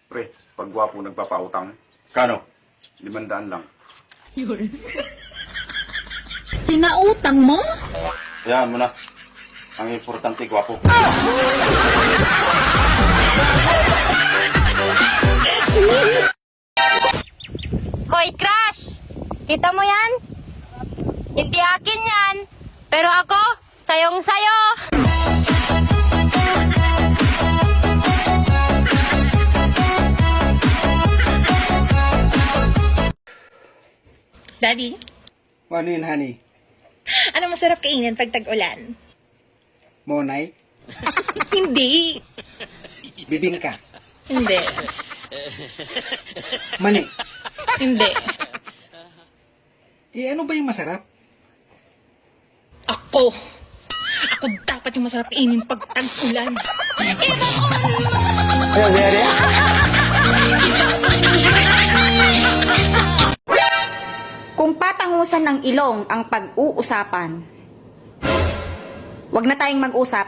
Pre, pag gwapo nagpapautang, Kano? 500 lang. Pinautang mo? Yan mo na. Ang importante, gwapo. Hoy, Crush! Kita mo yan? Hindi akin yan. Pero ako, sayong sayo. Daddy, Ano yun, honey? ano masarap kainin pag tag-ulan? Monay? Hindi. Bibingka? Hindi. Mani? Hindi. Ano ba yung masarap? Ako. Ako dapat yung masarap kainin pag tag-ulan. Ayun, Zeri? Kung patangusan ng ilong ang pag-uusapan, wag na tayong mag-usap.